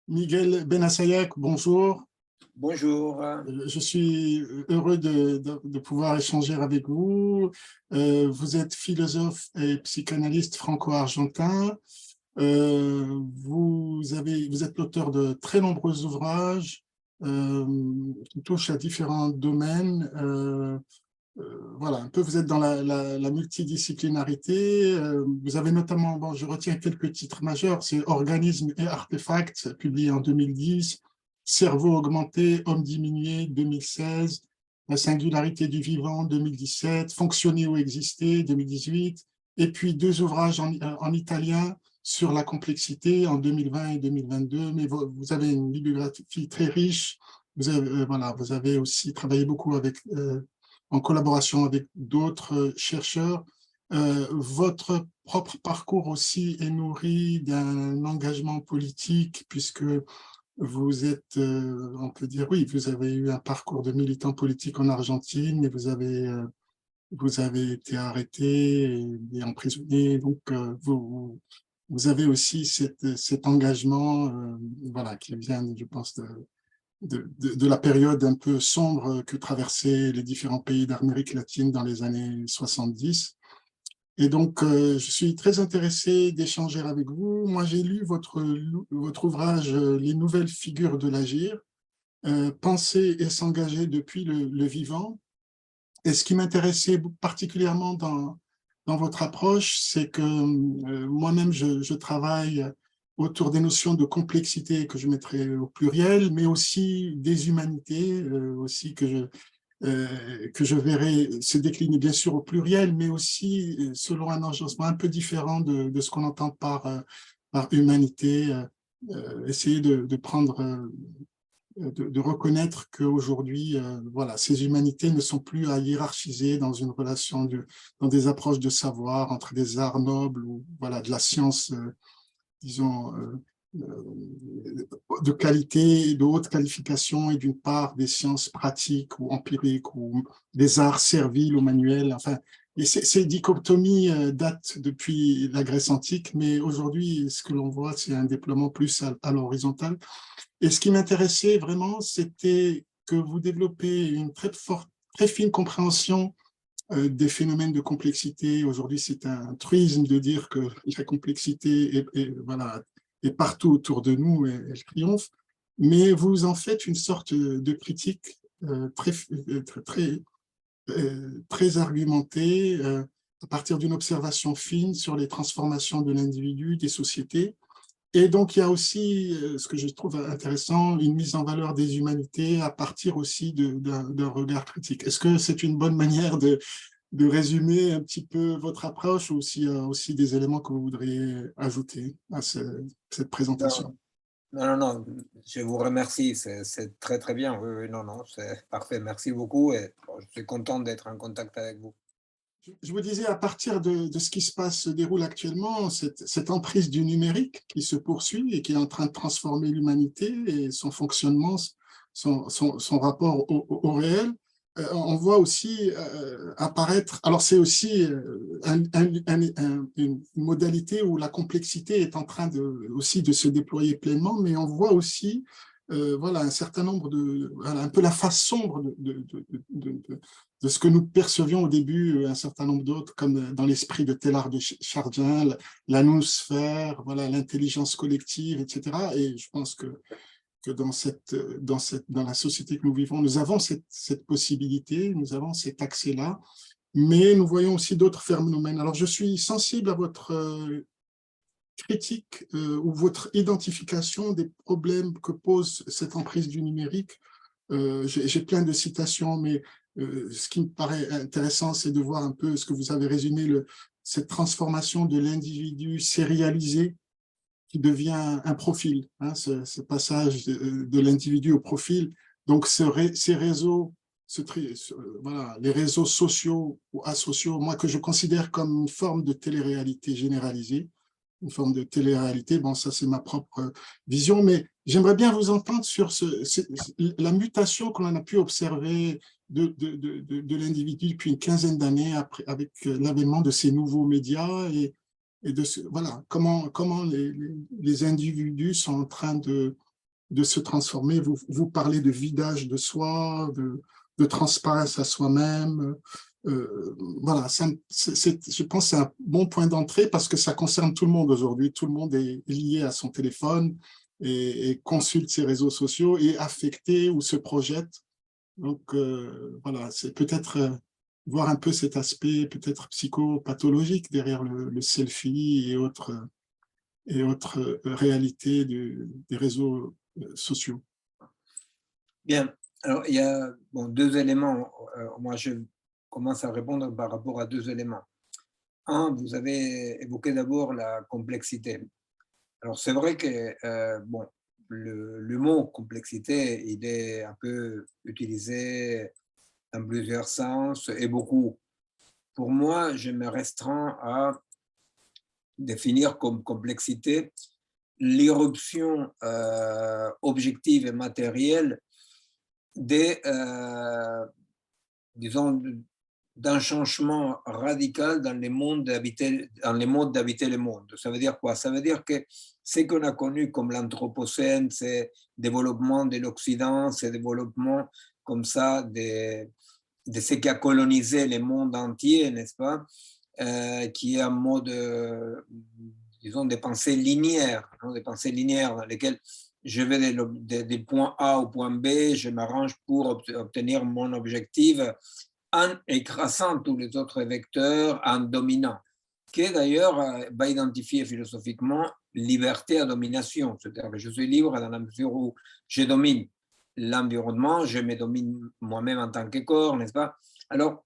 Miguel Benassayac, bonjour. Bonjour. Je suis heureux de pouvoir échanger avec vous. Vous êtes philosophe et psychanalyste franco-argentin. Vous êtes l'auteur de très nombreux ouvrages qui touchent à différents domaines. Voilà, un peu vous êtes dans la multidisciplinarité. Vous avez notamment, bon, je retiens quelques titres majeurs, c'est Organismes et artefacts, publié en 2010, Cerveau augmenté, homme diminué, 2016, La singularité du vivant, 2017, Fonctionner ou exister, 2018, et puis deux ouvrages en italien sur la complexité en 2020 et 2022. Mais vous avez une bibliographie très riche. Voilà, vous avez aussi travaillé beaucoup avec en collaboration avec d'autres chercheurs. Votre propre parcours aussi est nourri d'un engagement politique, puisque vous êtes, on peut dire, oui, vous avez eu un parcours de militant politique en Argentine, et vous avez été arrêté et emprisonné. Donc, vous avez aussi cet engagement, voilà, qui vient, je pense, de la période un peu sombre que traversaient les différents pays d'Amérique latine dans les années 70. Et donc, je suis très intéressé d'échanger avec vous. Moi, j'ai lu votre ouvrage Les nouvelles figures de l'agir, penser et s'engager depuis le vivant. Et ce qui m'intéressait particulièrement dans votre approche, c'est que moi-même, je travaille autour des notions de complexité que je mettrai au pluriel, mais aussi des humanités, aussi que je verrai se décliner bien sûr au pluriel, mais aussi selon un agencement un peu différent de ce qu'on entend par humanité, essayer de prendre de reconnaître qu'aujourd'hui, voilà, ces humanités ne sont plus à hiérarchiser dans une relation, dans des approches de savoir entre des arts nobles ou voilà, de la science, disons, de qualité, de haute qualification, et d'une part des sciences pratiques ou empiriques ou des arts serviles ou manuels. Enfin, et ces dichotomies datent depuis la Grèce antique, mais aujourd'hui, ce que l'on voit, c'est un déploiement plus à l'horizontale. Et ce qui m'intéressait vraiment, c'était que vous développez une très forte, très fine compréhension des phénomènes de complexité. Aujourd'hui, c'est un truisme de dire que la complexité voilà, est partout autour de nous et elle triomphe, mais vous en faites une sorte de critique très argumentée à partir d'une observation fine sur les transformations de l'individu, des sociétés. Et donc, il y a aussi, ce que je trouve intéressant, une mise en valeur des humanités à partir aussi d'un regard critique. Est-ce que c'est une bonne manière de résumer un petit peu votre approche, ou s'il y a aussi des éléments que vous voudriez ajouter à cette Non, présentation? non, non, je vous remercie, c'est très, très bien. Oui, oui, non, non, c'est parfait. Merci beaucoup et bon, je suis content d'être en contact avec vous. Je vous disais, à partir de ce qui se déroule actuellement, cette emprise du numérique qui se poursuit et qui est en train de transformer l'humanité et son fonctionnement, son rapport au réel, on voit aussi apparaître, alors c'est aussi une modalité où la complexité est en train aussi de se déployer pleinement, mais on voit aussi voilà, un certain nombre voilà, un peu la face sombre de ce que nous percevions au début, un certain nombre d'autres, comme dans l'esprit de Teilhard de Chardin, la noosphère, voilà, l'intelligence collective, etc. Et je pense que dans la société que nous vivons, nous avons cette possibilité, nous avons cet accès-là, mais nous voyons aussi d'autres phénomènes. Alors, je suis sensible à votre critique ou votre identification des problèmes que pose cette emprise du numérique. J'ai plein de citations, mais ce qui me paraît intéressant, c'est de voir un peu ce que vous avez résumé, cette transformation de l'individu sérialisé qui devient un profil, hein, ce passage de l'individu au profil. Donc, ces réseaux, voilà, les réseaux sociaux ou asociaux, moi, que je considère comme une forme de télé-réalité généralisée, une forme de télé-réalité. Bon, ça, c'est ma propre vision, mais j'aimerais bien vous entendre sur la mutation que l'on a pu observer de l'individu depuis une quinzaine d'années avec l'avènement de ces nouveaux médias et voilà, comment les individus sont en train de se transformer. Vous parlez de vidage de soi, de transparence à soi-même. Voilà, je pense que c'est un bon point d'entrée parce que ça concerne tout le monde aujourd'hui. Tout le monde est lié à son téléphone et consulte ses réseaux sociaux et affecté ou se projette. Donc, voilà, c'est peut-être voir un peu cet aspect peut-être psychopathologique derrière le selfie et autres réalités des réseaux sociaux. Bien, alors il y a bon, deux éléments. Moi, je commence à répondre par rapport à deux éléments. Un, vous avez évoqué d'abord la complexité. Alors, c'est vrai que bon, le mot complexité, il est un peu utilisé dans plusieurs sens et beaucoup. Pour moi, je me restreins à définir comme complexité l'irruption objective et matérielle des, disons, d'un changement radical dans les modes d'habiter le monde. Ça veut dire quoi? Ça veut dire que ce qu'on a connu comme l'anthropocène, c'est développement de l'Occident, c'est développement comme ça de ce qui a colonisé le monde entier, n'est-ce pas? Qui est un mode, disons, de pensée linéaire, hein, de pensée linéaire dans lesquelles je vais des points A au point B, je m'arrange pour obtenir mon objectif en écrasant tous les autres vecteurs, en dominant, qui d'ailleurs va identifier philosophiquement liberté à domination, c'est-à-dire que je suis libre dans la mesure où je domine l'environnement, je me domine moi-même en tant que corps, n'est-ce pas? Alors,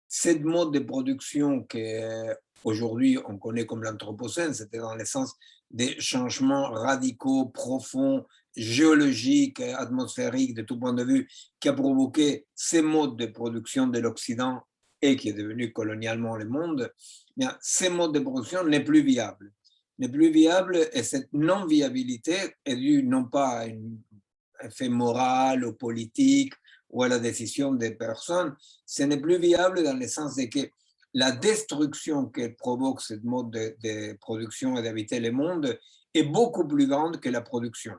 cette mode de production qu'aujourd'hui on connaît comme l'anthropocène, c'était dans le sens des changements radicaux, profonds, géologiques, atmosphériques, de tout point de vue, qui a provoqué ces modes de production de l'Occident et qui est devenu colonialement le monde, bien, ces modes de production n'est plus viable. N'est plus viable et cette non-viabilité est due non pas à un fait moral ou politique ou à la décision des personnes, ce n'est plus viable dans le sens de que la destruction qu'elle provoque, cette mode de production et d'habiter le monde, est beaucoup plus grande que la production.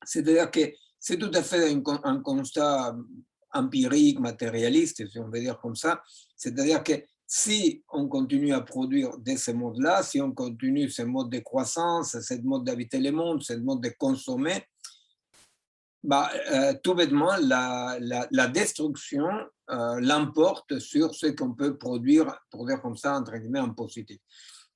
C'est-à-dire que c'est tout à fait un constat empirique, matérialiste, si on veut dire comme ça. C'est-à-dire que si on continue à produire de ce mode-là, si on continue ce mode de croissance, ce mode d'habiter le monde, ce mode de consommer, bah, tout bêtement, la destruction l'emporte sur ce qu'on peut produire, pour dire comme ça, entre guillemets, en positif.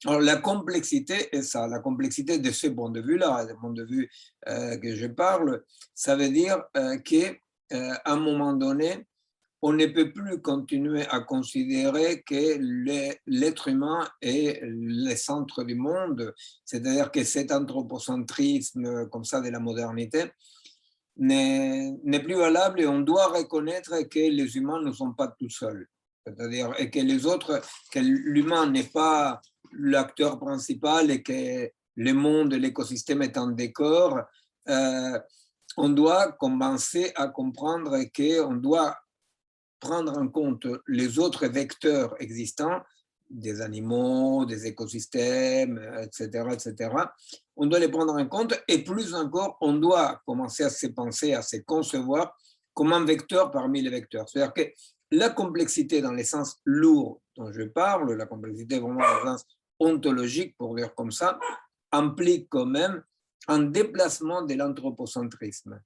Alors, la complexité est ça, la complexité de ce point de vue-là, du point de vue que je parle, ça veut dire qu'à un moment donné, on ne peut plus continuer à considérer que l'être humain est le centre du monde, c'est-à-dire que cet anthropocentrisme comme ça de la modernité n'est plus valable et on doit reconnaître que les humains ne sont pas tout seuls. C'est-à-dire et que les autres, que l'humain n'est pas l'acteur principal et que le monde, l'écosystème est un décor. On doit commencer à comprendre qu'on doit prendre en compte les autres vecteurs existants, des animaux, des écosystèmes, etc., etc. On doit les prendre en compte et plus encore, on doit commencer à se penser, à se concevoir comme un vecteur parmi les vecteurs. C'est-à-dire que la complexité dans le sens lourd dont je parle, la complexité vraiment dans le sens ontologique, pour dire comme ça, implique quand même un déplacement de l'anthropocentrisme.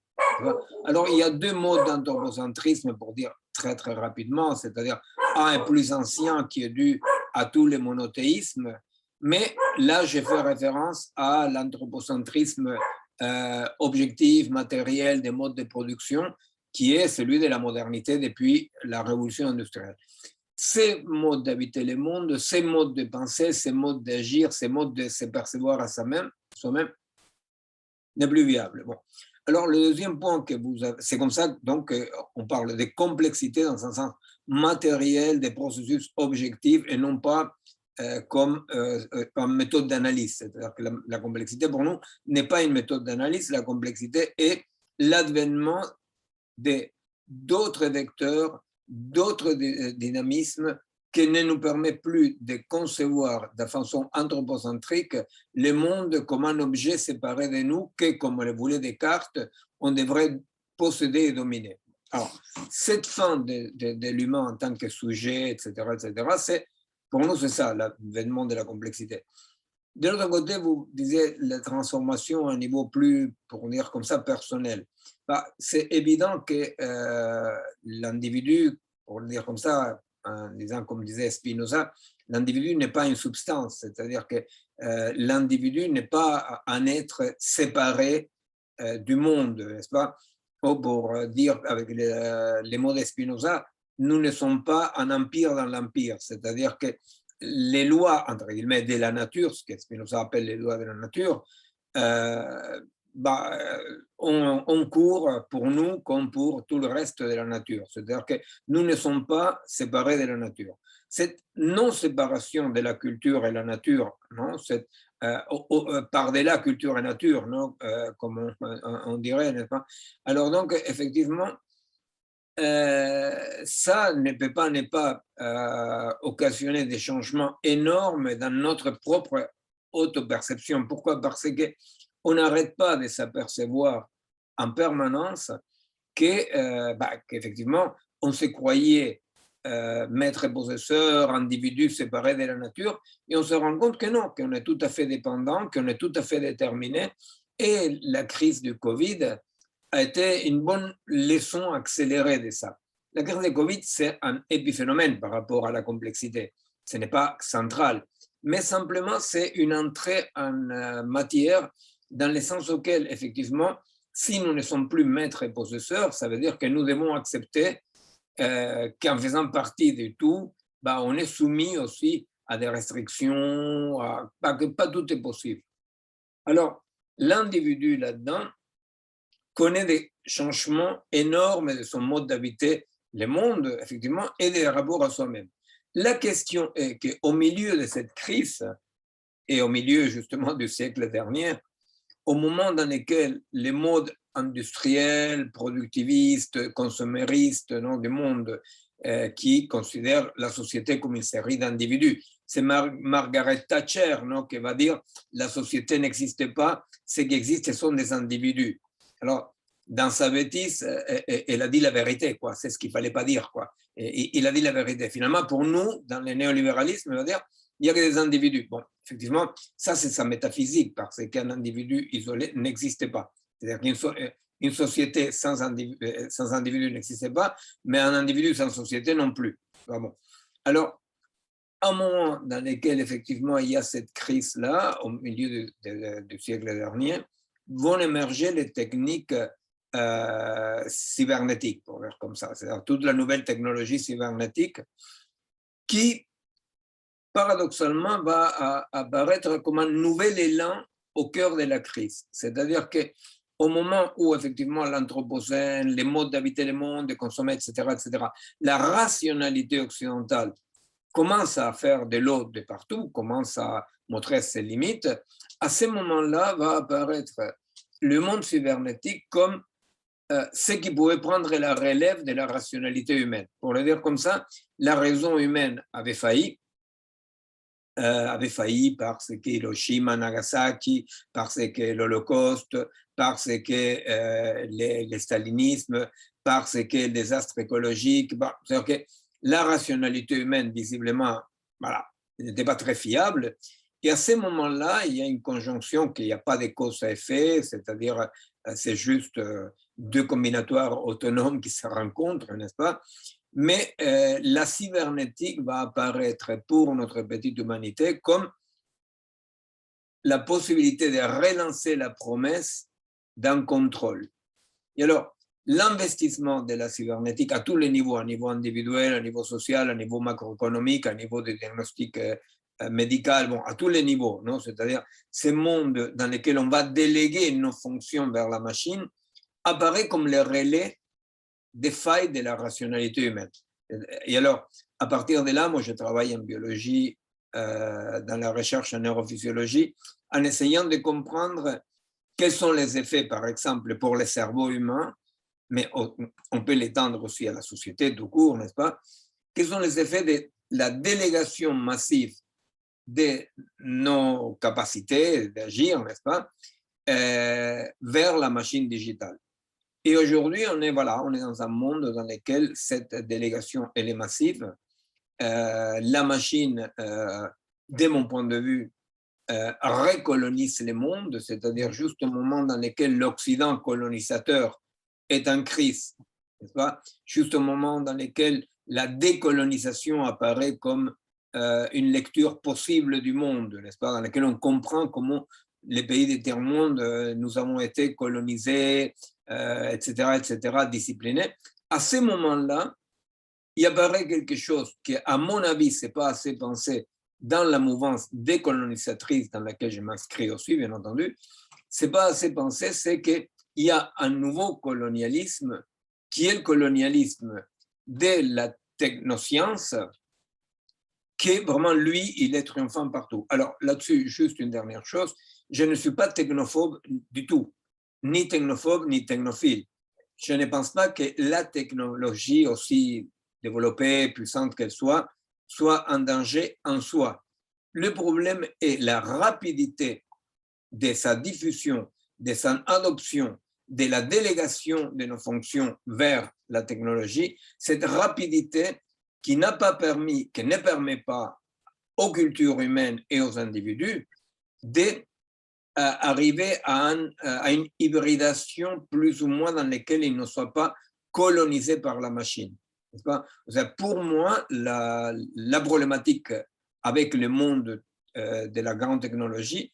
Alors, il y a deux modes d'anthropocentrisme pour dire très, très rapidement, c'est-à-dire un est plus ancien qui est dû à tous les monothéismes, mais là, je fais référence à l'anthropocentrisme objectif, matériel des modes de production, qui est celui de la modernité depuis la révolution industrielle. Ces modes d'habiter le monde, ces modes de penser, ces modes d'agir, ces modes de se percevoir à soi-même, n'est plus viable. Bon. Alors, le deuxième point que vous avez, c'est comme ça, donc, on parle de complexité dans un sens matériel des processus objectifs et non pas comme une méthode d'analyse. C'est-à-dire que la complexité, pour nous, n'est pas une méthode d'analyse. La complexité est l'avènement d'autres vecteurs, d'autres dynamismes qui ne nous permet plus de concevoir de façon anthropocentrique le monde comme un objet séparé de nous que, comme le voulait Descartes, on devrait posséder et dominer. Alors, cette fin de l'humain en tant que sujet, etc., pour nous, c'est ça, l'avènement de la complexité. De l'autre côté, vous disiez la transformation à un niveau plus, pour dire comme ça, personnel. Bah, c'est évident que l'individu, pour le dire comme ça, en disant, comme disait Spinoza, l'individu n'est pas une substance, c'est-à-dire que l'individu n'est pas un être séparé du monde, n'est-ce pas? Ou pour dire avec les mots de Spinoza, nous ne sommes pas un empire dans l'empire, c'est-à-dire que les lois, entre guillemets, de la nature, ce que Spinoza appelle les lois de la nature, on court pour nous comme pour tout le reste de la nature. C'est-à-dire que nous ne sommes pas séparés de la nature. Cette non-séparation de la culture et la nature, non, par-delà culture et nature, non, comme on dirait, n'est-ce pas? Alors donc, effectivement, ça ne peut pas ne pas occasionner des changements énormes dans notre propre auto-perception. Pourquoi? Parce qu'on n'arrête pas de s'apercevoir en permanence qu'effectivement, on se croyait maître et possesseur, individu séparé de la nature, et on se rend compte que non, qu'on est tout à fait dépendant, qu'on est tout à fait déterminé, et la crise du Covid a été une bonne leçon accélérée de ça. La crise de Covid, c'est un épiphénomène par rapport à la complexité. Ce n'est pas central, mais simplement c'est une entrée en matière dans le sens auquel, effectivement, si nous ne sommes plus maîtres et possesseurs, ça veut dire que nous devons accepter qu'en faisant partie de tout, on est soumis aussi à des restrictions, que pas tout est possible. Alors, l'individu là-dedans connaît des changements énormes de son mode d'habiter le monde, effectivement, et des rapports à soi-même. La question est qu'au milieu de cette crise, et au milieu justement du siècle dernier, au moment dans lequel les modes industriels, productivistes, consomméristes du monde qui considèrent la société comme une série d'individus, c'est Margaret Thatcher qui va dire la société n'existe pas, ce qui existe ce sont des individus. Alors, dans sa bêtise, elle a dit la vérité, quoi. C'est ce qu'il ne fallait pas dire, quoi. Et il a dit la vérité. Finalement, pour nous, dans le néolibéralisme, il va dire il n'y a que des individus. Bon, effectivement, ça, c'est sa métaphysique, parce qu'un individu isolé n'existe pas. C'est-à-dire qu'une société sans individu n'existe pas, mais un individu sans société non plus. Bon. Alors, à un moment dans lequel, effectivement, il y a cette crise-là, au milieu du siècle dernier, vont émerger les techniques cybernétiques, pour dire comme ça, c'est-à-dire toute la nouvelle technologie cybernétique qui, paradoxalement, va apparaître comme un nouvel élan au cœur de la crise. C'est-à-dire qu'au moment où, effectivement, l'anthropocène, les modes d'habiter le monde, de consommer, etc., la rationalité occidentale commence à faire de l'eau de partout, commence à montrer ses limites, à ce moment-là va apparaître le monde cybernétique comme ce qui pouvait prendre la relève de la rationalité humaine. Pour le dire comme ça, la raison humaine avait failli parce que Hiroshima, Nagasaki, parce que l'Holocauste, parce que le stalinisme, parce que le désastre écologique. C'est-à-dire que la rationalité humaine, visiblement, n'était pas très fiable. Et à ce moment-là, il y a une conjonction qu'il n'y a pas de cause à effet, c'est-à-dire c'est juste deux combinatoires autonomes qui se rencontrent, n'est-ce pas? Mais la cybernétique va apparaître pour notre petite humanité comme la possibilité de relancer la promesse d'un contrôle. Et alors, l'investissement de la cybernétique à tous les niveaux, à niveau individuel, à niveau social, à niveau macroéconomique, à niveau de diagnostic médical, à tous les niveaux, non? C'est-à-dire ces mondes dans lesquels on va déléguer nos fonctions vers la machine, apparaît comme le relais des failles de la rationalité humaine. Et alors, à partir de là, moi, je travaille en biologie, dans la recherche en neurophysiologie, en essayant de comprendre quels sont les effets, par exemple, pour le cerveau humain, mais on peut l'étendre aussi à la société tout court, n'est-ce pas? Quels sont les effets de la délégation massive de nos capacités d'agir, n'est-ce pas, vers la machine digitale. Et aujourd'hui, on est dans un monde dans lequel cette délégation elle est massive. La machine, de mon point de vue, recolonise le monde, c'est-à-dire juste au moment dans lequel l'Occident colonisateur est en crise, n'est-ce pas? Juste au moment dans lequel la décolonisation apparaît comme une lecture possible du monde, n'est-ce pas? Dans lequel on comprend comment les pays des tiers-monde, nous avons été colonisés, etc., disciplinés. À ce moment-là, il apparaît quelque chose qui, à mon avis, c'est pas assez pensé dans la mouvance décolonisatrice dans laquelle je m'inscris aussi, bien entendu. C'est pas assez pensé, c'est qu'il y a un nouveau colonialisme qui est le colonialisme de la technoscience, qui est vraiment, lui, il est triomphant partout. Alors là-dessus, juste une dernière chose, je ne suis pas technophobe du tout, ni technophobe, ni technophile. Je ne pense pas que la technologie, aussi développée, puissante qu'elle soit un danger en soi. Le problème est la rapidité de sa diffusion, de sa adoption, de la délégation de nos fonctions vers la technologie, cette rapidité qui n'a pas permis, qui ne permet pas aux cultures humaines et aux individus d'arriver à une hybridation plus ou moins dans laquelle ils ne soient pas colonisés par la machine. Pour moi, la problématique avec le monde de la grande technologie,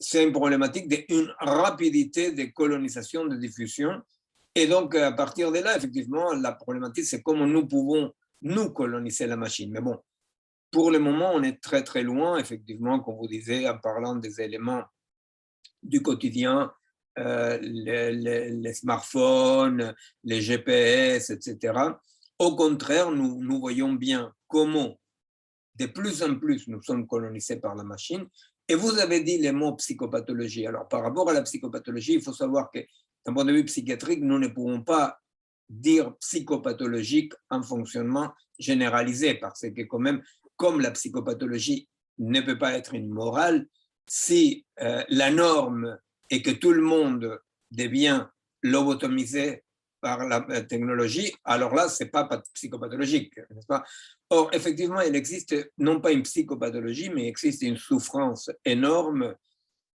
c'est une problématique d'une rapidité de colonisation, de diffusion. Et donc, à partir de là, effectivement, la problématique, c'est comment nous pouvons nous coloniser la machine. Mais bon, pour le moment, on est très, très loin, effectivement, comme vous disiez, en parlant des éléments du quotidien, les smartphones, les GPS, etc. Au contraire, nous voyons bien comment de plus en plus nous sommes colonisés par la machine. Et vous avez dit les mots psychopathologie. Alors, par rapport à la psychopathologie, il faut savoir que d'un point de vue psychiatrique, nous ne pouvons pas dire psychopathologique en fonctionnement généralisé, parce que quand même, comme la psychopathologie ne peut pas être une morale, si la norme est que tout le monde devient lobotomisé par la technologie, alors là, ce n'est pas psychopathologique, n'est-ce pas? Or, effectivement, il existe non pas une psychopathologie, mais il existe une souffrance énorme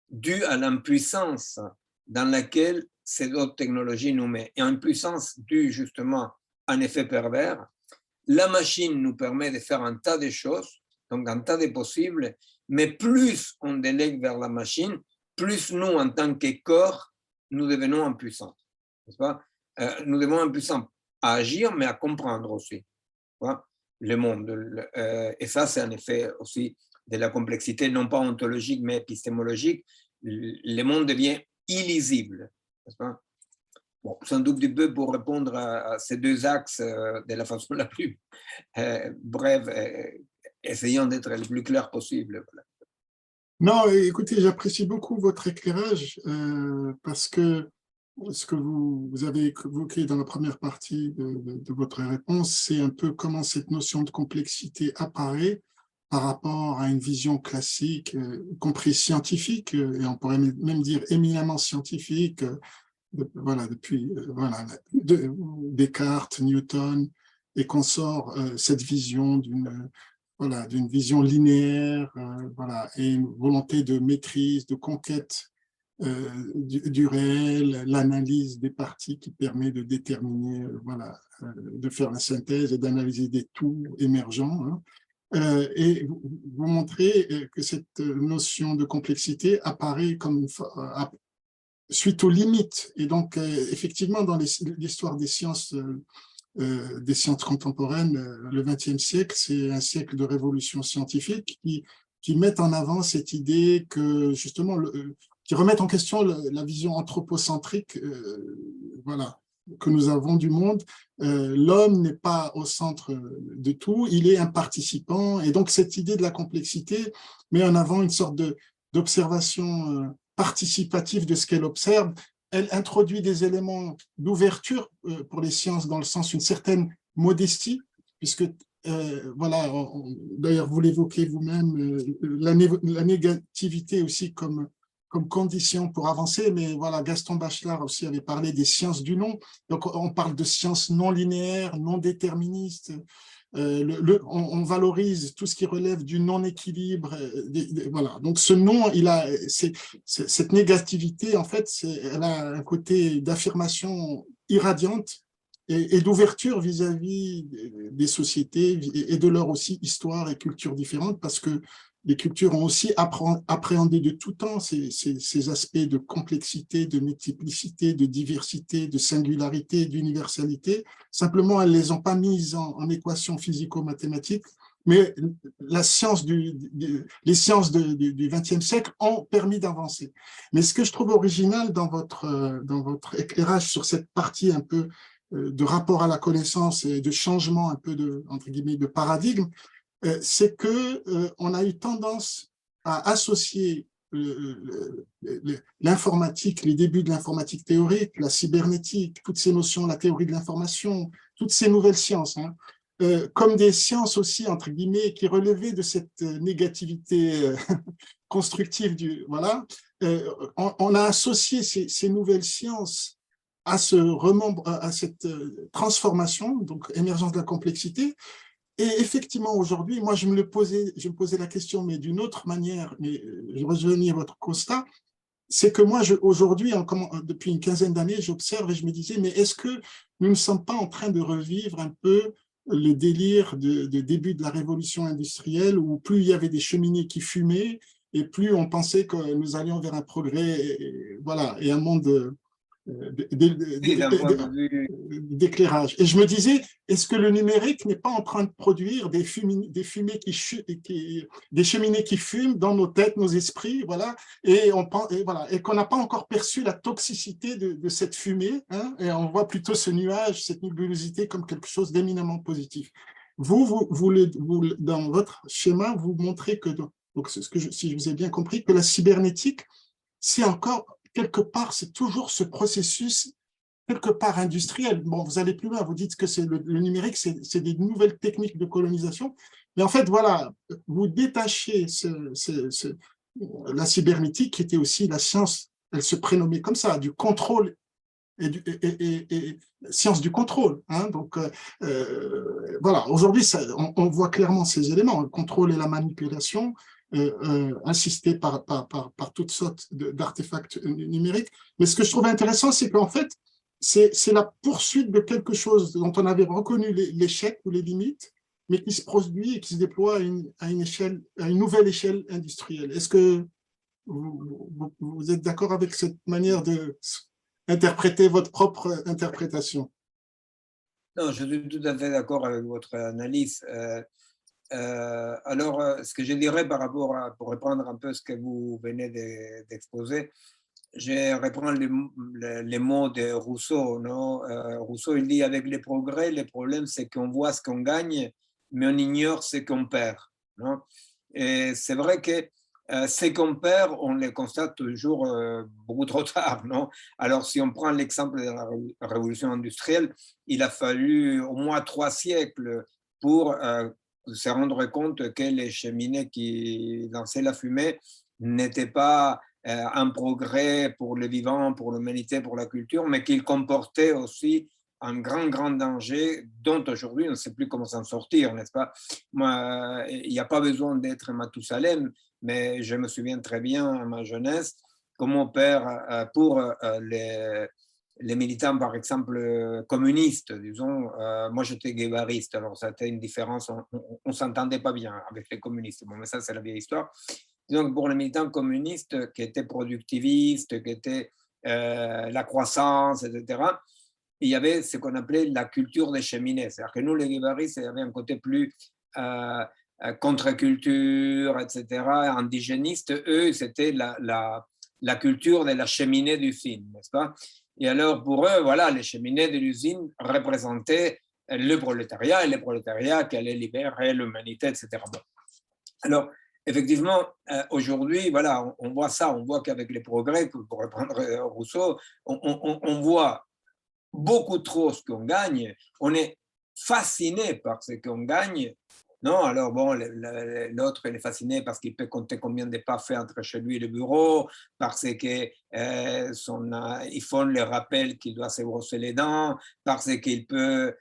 due à l'impuissance dans laquelle ces autres technologies nous mettent. Et une puissance due justement à un effet pervers. La machine nous permet de faire un tas de choses, donc un tas de possibles, mais plus on délègue vers la machine, plus nous, en tant que corps, nous devenons impuissants. N'est-ce pas? Nous devenons impuissants à agir, mais à comprendre aussi le monde. Et ça, c'est un effet aussi de la complexité, non pas ontologique, mais épistémologique. Le monde devient illisible. N'est-ce pas? Bon, sans doute un peu pour répondre à ces deux axes de la façon la plus brève, essayant d'être le plus clair possible. Voilà. Non, écoutez, j'apprécie beaucoup votre éclairage parce que ce que vous avez évoqué dans la première partie de votre réponse, c'est un peu comment cette notion de complexité apparaît par rapport à une vision classique, y compris scientifique, et on pourrait même dire éminemment scientifique, depuis Descartes, Newton, et qu'on sort cette vision d'une vision linéaire, et une volonté de maîtrise, de conquête du réel, l'analyse des parties qui permet de déterminer, de faire la synthèse et d'analyser des tout émergents. Et vous montrez que cette notion de complexité apparaît comme suite aux limites. Et donc, effectivement, dans l'histoire des sciences contemporaines, le XXe siècle, c'est un siècle de révolution scientifique qui met en avant cette idée que, justement, qui remettent en question la vision anthropocentrique que nous avons du monde. L'homme n'est pas au centre de tout, il est un participant. Et donc, cette idée de la complexité met en avant une sorte d'observation participative de ce qu'elle observe. Elle introduit des éléments d'ouverture pour les sciences dans le sens d'une certaine modestie, puisque voilà, d'ailleurs, vous l'évoquez vous-même, la négativité aussi comme condition pour avancer, mais voilà, Gaston Bachelard aussi avait parlé des sciences du non. Donc, on parle de sciences non linéaires, non déterministes. On valorise tout ce qui relève du non-équilibre. Voilà. Donc, ce non, cette négativité, en fait, elle a un côté d'affirmation irradiante et d'ouverture vis-à-vis des sociétés et de leur aussi histoire et culture différentes, parce que les cultures ont aussi appréhendé de tout temps ces aspects de complexité, de multiplicité, de diversité, de singularité, d'universalité. Simplement, elles ne les ont pas mises en équation physico-mathématique, mais les sciences du XXe siècle ont permis d'avancer. Mais ce que je trouve original dans votre éclairage sur cette partie un peu de rapport à la connaissance et de changement un peu entre guillemets, de paradigme, c'est qu'on a eu tendance à associer l'informatique, les débuts de l'informatique théorique, la cybernétique, toutes ces notions, la théorie de l'information, toutes ces nouvelles sciences, hein, comme des sciences aussi, entre guillemets, qui relevaient de cette négativité constructive. Voilà. On a associé ces nouvelles sciences à cette transformation, donc émergence de la complexité. Et effectivement, aujourd'hui, moi, je me posais la question, mais d'une autre manière, mais je rejoignais votre constat, c'est que moi, aujourd'hui, depuis une quinzaine d'années, j'observe et je me disais, mais est-ce que nous ne sommes pas en train de revivre un peu le délire de début de la révolution industrielle, où plus il y avait des cheminées qui fumaient, et plus on pensait que nous allions vers un progrès, voilà, et un monde Oui, d'un point de vue, d'éclairage. Et je me disais, est-ce que le numérique n'est pas en train de produire des cheminées qui fument dans nos têtes, nos esprits, voilà, et qu'on n'a pas encore perçu la toxicité de cette fumée, hein, et on voit plutôt ce nuage, cette nébulosité comme quelque chose d'éminemment positif. Dans votre schéma, vous montrez que, donc si je vous ai bien compris, que la cybernétique, c'est encore quelque part, c'est toujours ce processus quelque part industriel. Bon, vous allez plus loin, vous dites que le numérique, c'est des nouvelles techniques de colonisation. Mais en fait, voilà, vous détachez la cybernétique, qui était aussi la science, elle se prénommait comme ça, du contrôle et science du contrôle. Hein, donc, voilà, aujourd'hui, on voit clairement ces éléments, le contrôle et la manipulation, assistés par toutes sortes d'artefacts numériques. Mais ce que je trouve intéressant, c'est qu'en fait, c'est la poursuite de quelque chose dont on avait reconnu l'échec ou les limites, mais qui se produit et qui se déploie à une nouvelle échelle industrielle. Est-ce que vous êtes d'accord avec cette manière d'interpréter votre propre interprétation? non, je suis tout à fait d'accord avec votre analyse. Alors, ce que je dirais par rapport pour reprendre un peu ce que vous venez d'exposer, je reprends les mots de Rousseau. Non? Rousseau, il dit, avec les progrès, le problème, c'est qu'on voit ce qu'on gagne, mais on ignore ce qu'on perd. Non? Et c'est vrai que ce qu'on perd, on le constate toujours beaucoup trop tard. Non? Alors, si on prend l'exemple de la révolution industrielle, il a fallu au moins 3 siècles pour se rendre compte que les cheminées qui lançaient la fumée n'étaient pas un progrès pour les vivants, pour l'humanité, pour la culture, mais qu'il comportait aussi un grand, grand danger dont aujourd'hui on ne sait plus comment s'en sortir, n'est-ce pas? Moi, il n'y a pas besoin d'être Mathusalem, mais je me souviens très bien à ma jeunesse, comme mon père, pour les militants, par exemple, communistes, disons, moi j'étais guévariste, alors ça a été une différence, on ne s'entendait pas bien avec les communistes, bon, mais ça c'est la vieille histoire. Donc pour les militants communistes qui étaient productivistes, qui étaient la croissance, etc., il y avait ce qu'on appelait la culture des cheminées. C'est-à-dire que nous, les guévaristes, il y avait un côté plus contre-culture, etc., indigéniste. Eux, c'était la culture de la cheminée d'usine, n'est-ce pas? Et alors, pour eux, voilà, les cheminées de l'usine représentaient le prolétariat, et le prolétariat qui allait libérer l'humanité, etc. Bon. Alors, effectivement, aujourd'hui, voilà, on voit ça, on voit qu'avec les progrès, pour reprendre Rousseau, on voit beaucoup trop ce qu'on gagne. On est fasciné par ce qu'on gagne. Non, alors bon, l'autre, il est fasciné parce qu'il peut compter combien de pas fait entre chez lui et le bureau, parce que ils font le rappel qu'il doit se brosser les dents, parce qu'il peut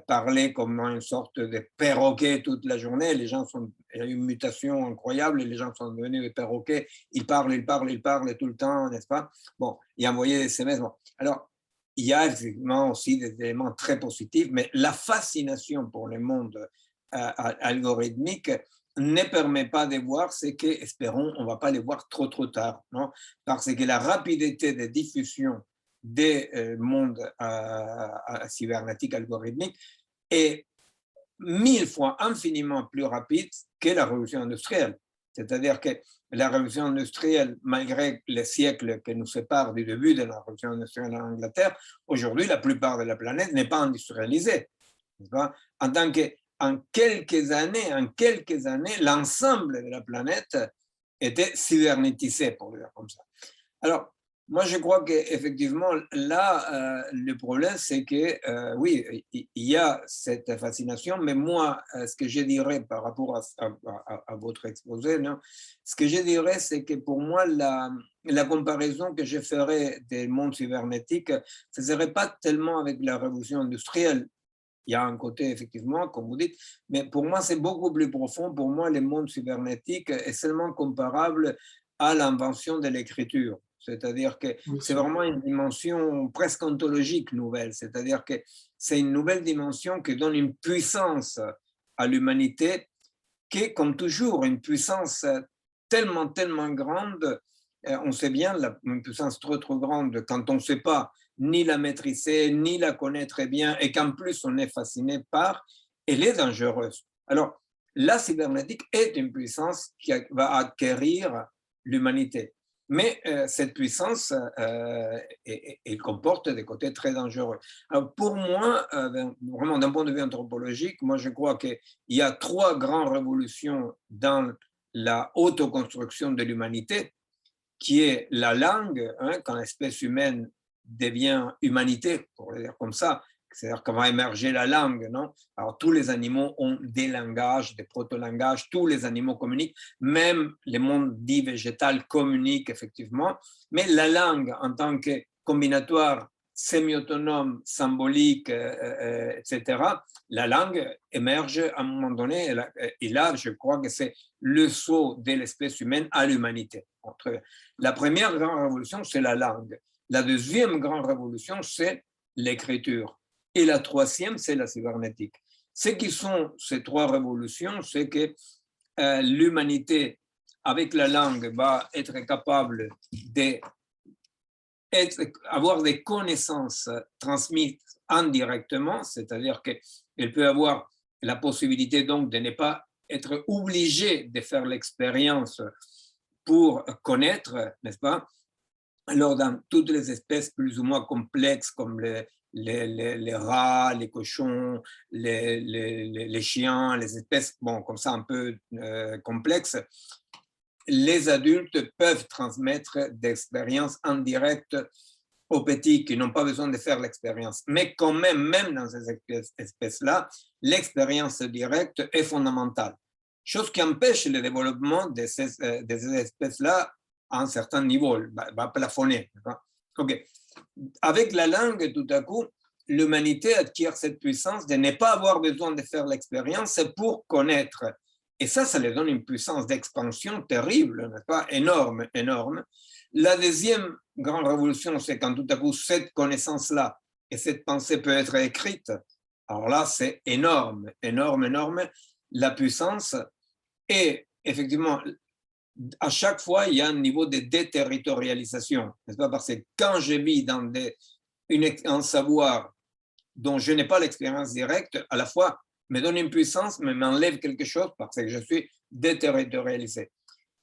parler comme une sorte de perroquet toute la journée. Les gens sont, il y a une mutation incroyable et les gens sont devenus des perroquets. Ils parlent tout le temps, n'est-ce pas? Bon, il envoyé des SMS. Bon. Alors, il y a effectivement aussi des éléments très positifs, mais la fascination pour le monde algorithmique ne permet pas de voir ce que, espérons, on ne va pas les voir trop tard, non? Parce que la rapidité de diffusion des mondes cybernétiques algorithmiques est 1000 fois infiniment plus rapide que la révolution industrielle. C'est-à-dire que la révolution industrielle, malgré les siècles qui nous séparent du début de la révolution industrielle en Angleterre, aujourd'hui, la plupart de la planète n'est pas industrialisée. En tant que en quelques années, l'ensemble de la planète était cybernétisé, pour le dire comme ça. Alors, moi, je crois qu'effectivement, là, le problème, c'est que, oui, il y a cette fascination, mais moi, ce que je dirais par rapport à votre exposé, non, ce que je dirais, c'est que pour moi, la comparaison que je ferais des mondes cybernétiques, ce ne serait pas tellement avec la révolution industrielle. Il y a un côté, effectivement, comme vous dites, mais pour moi, c'est beaucoup plus profond. Pour moi, le monde cybernétique est seulement comparable à l'invention de l'écriture. C'est-à-dire que c'est vraiment une dimension presque ontologique nouvelle. C'est-à-dire que c'est une nouvelle dimension qui donne une puissance à l'humanité qui est, comme toujours, une puissance tellement grande. On sait bien, une puissance trop grande quand on ne sait pas ni la maîtriser, ni la connaître très bien, et qu'en plus on est fasciné par, elle est dangereuse. Alors, la cybernétique est une puissance qui va acquérir l'humanité. Mais cette puissance, elle comporte des côtés très dangereux. Alors pour moi, vraiment d'un point de vue anthropologique, moi je crois qu'il y a 3 grandes révolutions dans la autoconstruction de l'humanité, qui est la langue, hein, quand l'espèce humaine devient humanité, pour le dire comme ça, c'est-à-dire comment émerger la langue, non? Alors, tous les animaux ont des langages, des proto-langages, tous les animaux communiquent, même les mondes dits végétaux communiquent effectivement, mais la langue en tant que combinatoire semi-autonome, symbolique, etc., la langue émerge à un moment donné, et là, je crois que c'est le saut de l'espèce humaine à l'humanité. La première grande révolution, c'est la langue. La deuxième grande révolution, c'est l'écriture. Et la troisième, c'est la cybernétique. Ce qui sont ces 3 révolutions, c'est que l'humanité, avec la langue, va être capable d'avoir des connaissances transmises indirectement, c'est-à-dire qu'elle peut avoir la possibilité donc de ne pas être obligée de faire l'expérience pour connaître, n'est-ce pas? Alors, dans toutes les espèces plus ou moins complexes, comme les rats, les cochons, les chiens, les espèces, bon, comme ça, un peu complexes, les adultes peuvent transmettre des expériences indirectes aux petits qui n'ont pas besoin de faire l'expérience. Mais quand même dans ces espèces-là, l'expérience directe est fondamentale. Chose qui empêche le développement de ces espèces-là à un certain niveau, va plafonner. Okay. Avec la langue, tout à coup, l'humanité acquiert cette puissance de ne pas avoir besoin de faire l'expérience pour connaître. Et ça lui donne une puissance d'expansion terrible, n'est-ce pas? Énorme. La deuxième grande révolution, c'est quand tout à coup cette connaissance-là et cette pensée peut être écrite. Alors là, c'est énorme. La puissance. Et effectivement, à chaque fois, il y a un niveau de déterritorialisation, n'est-ce pas? Parce que quand je vis dans un savoir dont je n'ai pas l'expérience directe, à la fois me donne une puissance, mais m'enlève quelque chose parce que je suis déterritorialisé.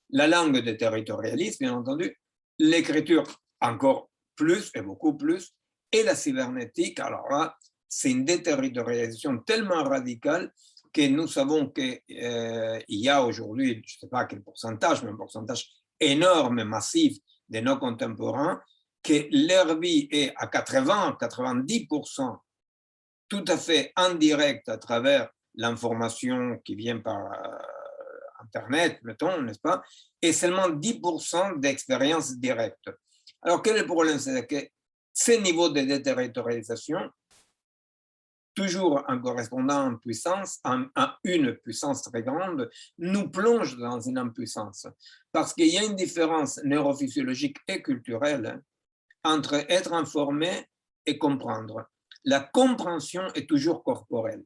La langue déterritorialise, bien entendu, l'écriture encore plus et beaucoup plus, et la cybernétique, alors là, c'est une déterritorialisation tellement radicale que nous savons qu'il y a aujourd'hui, je ne sais pas quel pourcentage, mais un pourcentage énorme, massif de nos contemporains, que leur vie est à 80-90% tout à fait en direct à travers l'information qui vient par Internet, mettons, n'est-ce pas, et seulement 10% d'expérience directe. Alors, quel est le problème? C'est que ces niveaux de déterritorialisation, toujours en correspondant en puissance, à une puissance très grande, nous plongent dans une impuissance. Parce qu'il y a une différence neurophysiologique et culturelle entre être informé et comprendre. La compréhension est toujours corporelle.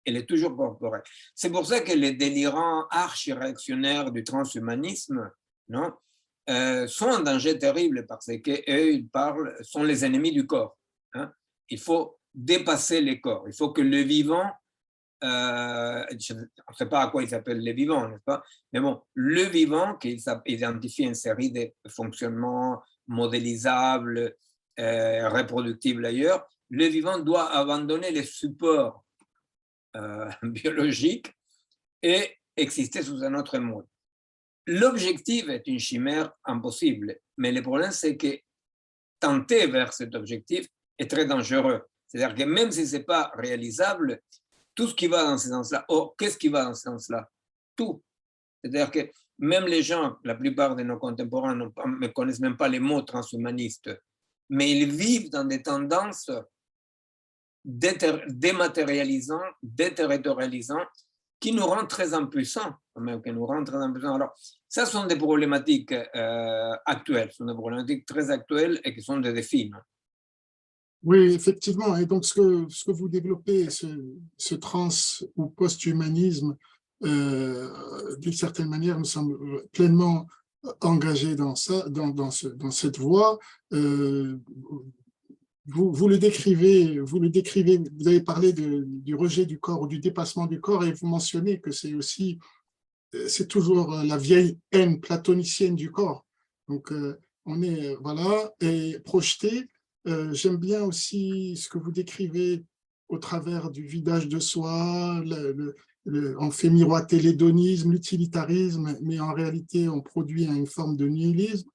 Elle est toujours corporelle. C'est pour ça que les délirants archi-réactionnaires du transhumanisme, non, sont en danger terrible parce qu'eux, ils parlent, sont les ennemis du corps. Hein. Il faut dépasser les corps. Il faut que le vivant, je ne sais pas à quoi il s'appelle le vivant, n'est-ce pas? Mais bon, le vivant, qui identifie une série de fonctionnements modélisables, reproductibles ailleurs, le vivant doit abandonner les supports biologiques et exister sous un autre mode. L'objectif est une chimère impossible, mais le problème, c'est que tenter vers cet objectif est très dangereux. C'est-à-dire que même si ce n'est pas réalisable, tout ce qui va dans ce sens-là, qu'est-ce qui va dans ce sens-là? Tout. C'est-à-dire que même les gens, la plupart de nos contemporains ne connaissent même pas les mots transhumanistes, mais ils vivent dans des tendances dématérialisant, déterritorialisant, qui nous rend très impuissants, même qui nous rend très impuissants. Alors, ça sont des problématiques actuelles, sont des problématiques très actuelles et qui sont des défis. Non? Oui, effectivement. Et donc, ce que vous développez, ce trans ou post-humanisme, d'une certaine manière, nous sommes pleinement engagés dans ça, dans cette voie. Vous le décrivez, vous avez parlé du rejet du corps ou du dépassement du corps et vous mentionnez que c'est toujours la vieille haine platonicienne du corps. Donc, on est, voilà, et projeté. J'aime bien aussi ce que vous décrivez au travers du vidage de soi, on fait miroiter l'hédonisme, l'utilitarisme, mais en réalité, on produit une forme de nihilisme.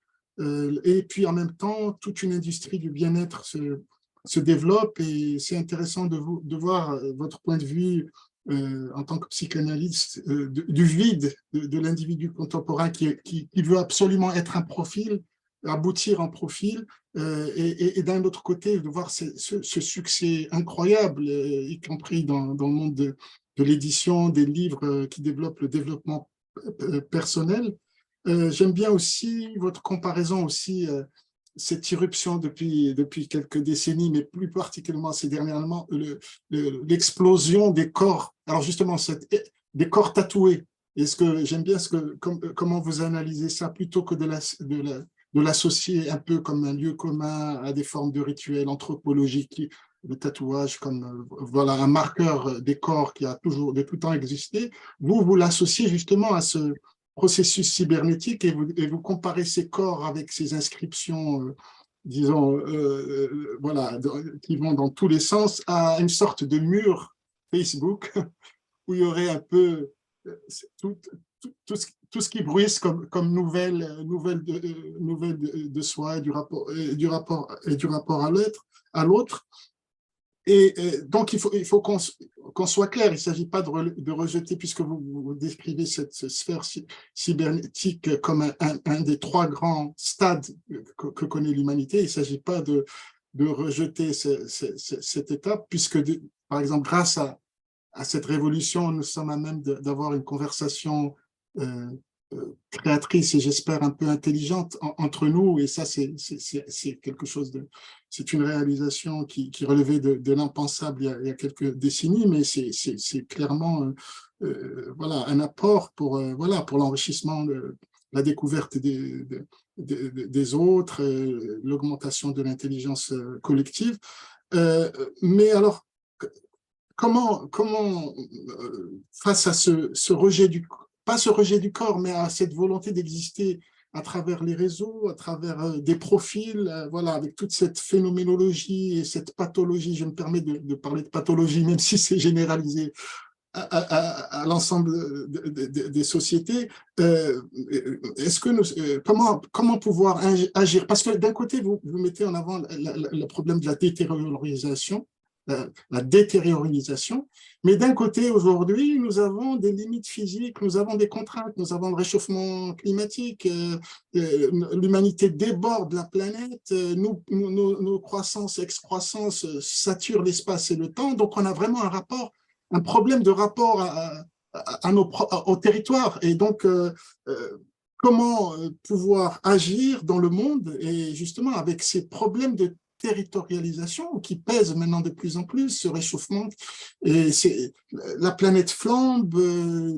Et puis, en même temps, toute une industrie du bien-être se développe et c'est intéressant de voir votre point de vue en tant que psychanalyste du vide de l'individu contemporain qui veut absolument être un profil, aboutir en profil, et d'un autre côté, de voir ce succès incroyable, y compris dans le monde de l'édition, des livres qui développent le développement personnel. J'aime bien aussi votre comparaison aussi, cette irruption depuis quelques décennies, mais plus particulièrement ces dernièrement, l'explosion des corps. Alors justement, des corps tatoués. Est-ce que j'aime bien comment vous analysez ça plutôt que de l'associer un peu comme un lieu commun à des formes de rituels anthropologiques, le tatouage comme voilà un marqueur des corps qui a toujours de tout temps existé. Vous l'associez justement à ce processus cybernétique et vous comparez ces corps avec ces inscriptions, disons, voilà, qui vont dans tous les sens, à une sorte de mur Facebook où il y aurait un peu tout ce qui bruisse comme nouvelle de soi et du rapport à l'autre. Et donc, il faut qu'on soit clair, il ne s'agit pas de rejeter, puisque vous décrivez cette sphère cybernétique comme un des trois grands stades que connaît l'humanité, il ne s'agit pas de rejeter cette étape, puisque, par exemple, grâce à cette révolution, nous sommes à même d'avoir une conversation créatrice et j'espère un peu intelligente entre nous, et ça c'est quelque chose c'est une réalisation qui relevait de l'impensable il y a quelques décennies, mais c'est clairement voilà, un apport pour l'enrichissement de la découverte des autres, l'augmentation de l'intelligence collective. Mais alors, comment face à ce rejet pas ce rejet du corps, mais à cette volonté d'exister à travers les réseaux, à travers des profils, voilà, avec toute cette phénoménologie et cette pathologie, je me permets de parler de pathologie, même si c'est généralisé à l'ensemble des sociétés. Est-ce que comment pouvoir agir? Parce que d'un côté, vous mettez en avant le problème de la détériorisation, la détériorisation. Mais d'un côté, aujourd'hui, nous avons des limites physiques, nous avons des contraintes, nous avons le réchauffement climatique, l'humanité déborde la planète, nos croissances, excroissances saturent l'espace et le temps, donc on a vraiment un problème de rapport au territoire. Et donc, comment pouvoir agir dans le monde et justement avec ces problèmes de territorialisation qui pèsent maintenant de plus en plus, ce réchauffement, et la planète flambe,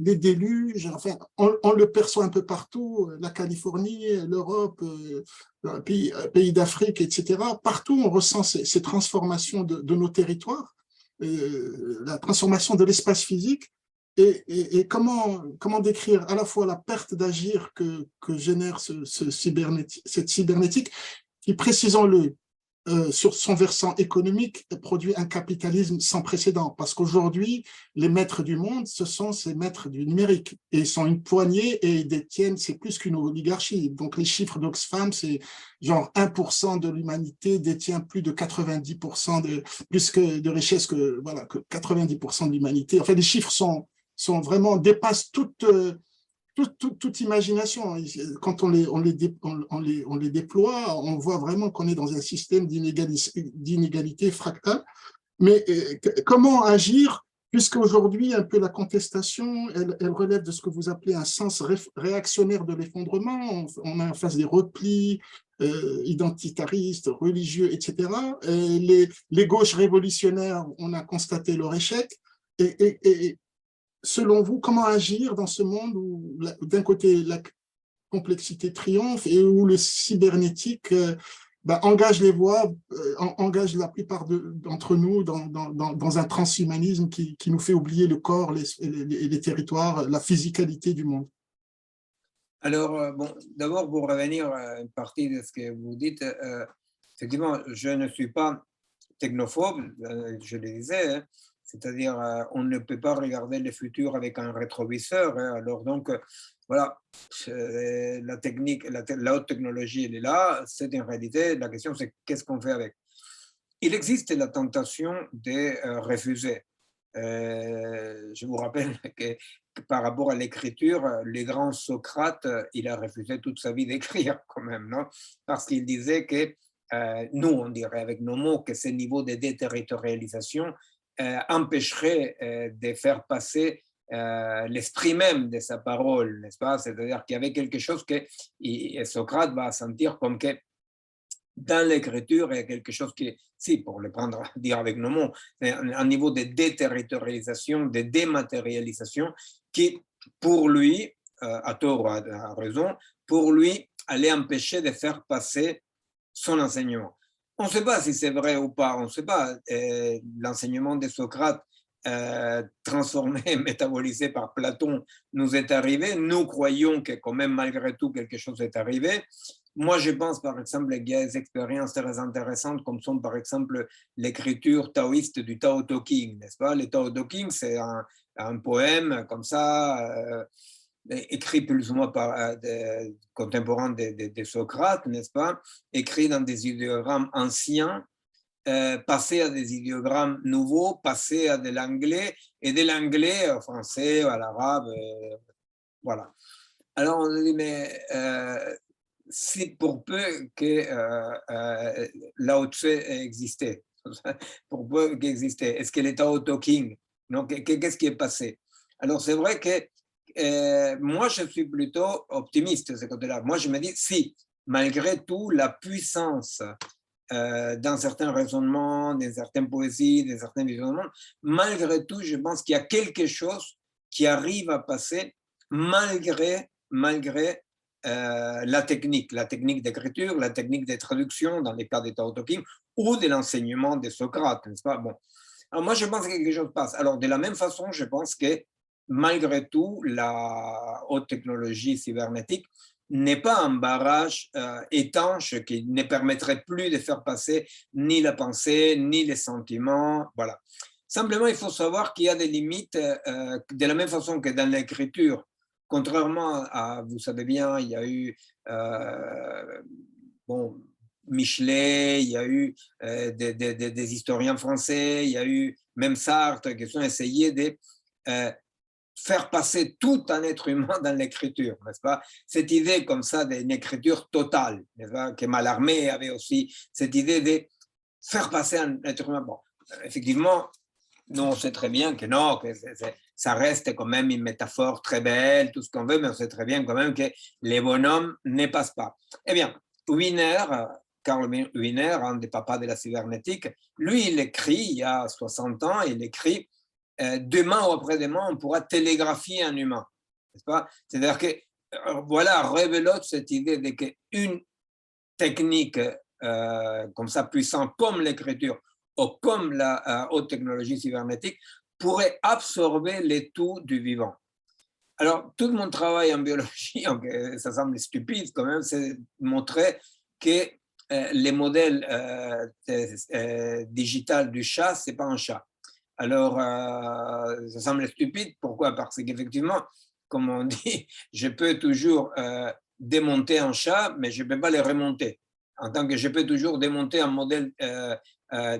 les déluges, enfin, on le perçoit un peu partout, la Californie, l'Europe, pays d'Afrique, etc. Partout, on ressent ces transformations de nos territoires, la transformation de l'espace physique. Et comment décrire à la fois la perte d'agir que génère cette cybernétique qui, précisons-le, sur son versant économique, produit un capitalisme sans précédent. Parce qu'aujourd'hui, les maîtres du monde, ce sont ces maîtres du numérique. Et ils sont une poignée et ils détiennent, c'est plus qu'une oligarchie. Donc les chiffres d'Oxfam, c'est genre 1% de l'humanité détient plus de 90% plus que de richesse que 90% de l'humanité. Enfin, les chiffres dépassent toute imagination. Quand on les déploie, on voit vraiment qu'on est dans un système d'inégalité fractale. Mais comment agir, puisque aujourd'hui, un peu la contestation, elle relève de ce que vous appelez un sens réactionnaire de l'effondrement. On a en face des replis identitaristes, religieux, etc. Les gauches révolutionnaires, on a constaté leur échec. Et selon vous, comment agir dans ce monde où, d'un côté, la complexité triomphe et où le cybernétique engage les voix, engage la plupart d'entre nous dans un transhumanisme qui nous fait oublier le corps, les territoires, la physicalité du monde? Alors, bon, d'abord, pour revenir à une partie de ce que vous dites, effectivement, je ne suis pas technophobe, je le disais, hein, c'est-à-dire on ne peut pas regarder le futur avec un rétroviseur. Hein, alors donc, voilà, la technique, la haute technologie, elle est là, c'est une réalité. La question, c'est qu'est-ce qu'on fait avec? Il existe la tentation de refuser. Je vous rappelle que par rapport à l'écriture, le grand Socrate, il a refusé toute sa vie d'écrire quand même, non? Parce qu'il disait que nous, on dirait avec nos mots que ce niveau de déterritorialisation empêcherait de faire passer l'esprit même de sa parole, n'est-ce pas? C'est-à-dire qu'il y avait quelque chose que Socrate va sentir comme que dans l'écriture, il y a quelque chose qui, si, pour le prendre, dire avec nos mots, un niveau de déterritorialisation, de dématérialisation qui, pour lui, à tort ou à raison, pour lui, allait empêcher de faire passer son enseignement. On ne sait pas si c'est vrai ou pas, on ne sait pas. L'enseignement de Socrate, transformé, métabolisé par Platon, nous est arrivé. Nous croyons que quand même, malgré tout, quelque chose est arrivé. Moi, je pense, par exemple, qu'il y a des expériences très intéressantes, comme sont, par exemple, l'écriture taoïste du Tao Te Ching, n'est-ce pas? Le Tao Te Ching, c'est un poème comme ça, écrit plus ou moins par des contemporains de Socrate, n'est-ce pas? Écrit dans des idéogrammes anciens, passer à des idéogrammes nouveaux, passer à de l'anglais, et de l'anglais au français, à l'arabe, voilà. Alors on dit, mais si pour peu que Lao Tse existait, pour peu qu'il existait, est-ce que le Tao Te Ching, non, qu'est-ce qui est passé? Alors c'est vrai que moi je suis plutôt optimiste de ce côté-là. Moi je me dis, si, malgré tout, la puissance dans certains raisonnements, dans certaines poésies, dans certains visionnements, malgré tout, je pense qu'il y a quelque chose qui arrive à passer malgré la technique d'écriture, la technique de traduction dans les cas des Tao Te Ching ou de l'enseignement de Socrate, n'est-ce pas? Bon. Alors moi, je pense que quelque chose passe. Alors, de la même façon, je pense que malgré tout, la haute technologie cybernétique n'est pas un barrage étanche qui ne permettrait plus de faire passer ni la pensée, ni les sentiments. Voilà. Simplement, il faut savoir qu'il y a des limites, de la même façon que dans l'écriture. Contrairement à, vous savez bien, il y a eu, bon, Michelet, il y a eu des historiens français, il y a eu même Sartre qui ont essayé de faire passer tout un être humain dans l'écriture, n'est-ce pas? Cette idée comme ça d'une écriture totale, n'est-ce pas? Que Mallarmé avait aussi cette idée de faire passer un être humain. Bon, effectivement, nous on sait très bien que non, que ça reste quand même une métaphore très belle, tout ce qu'on veut, mais on sait très bien quand même que les bonhommes ne passent pas. Eh bien, Wiener, Karl Wiener, un des papas de la cybernétique, lui, il écrit, il y a 60 ans, il écrit demain ou après-demain, on pourra télégraphier un humain. N'est-ce pas? C'est-à-dire que, voilà, révélote cette idée de qu'une technique comme ça puissante, comme l'écriture ou comme la haute technologie cybernétique, pourrait absorber les tout du vivant. Alors, tout mon travail en biologie, ça semble stupide quand même, c'est montrer que les modèles digitaux du chat, ce n'est pas un chat. Alors, ça semble stupide. Pourquoi? Parce qu'effectivement, comme on dit, je peux toujours démonter un chat, mais je ne peux pas le remonter. En tant que je peux toujours démonter un modèle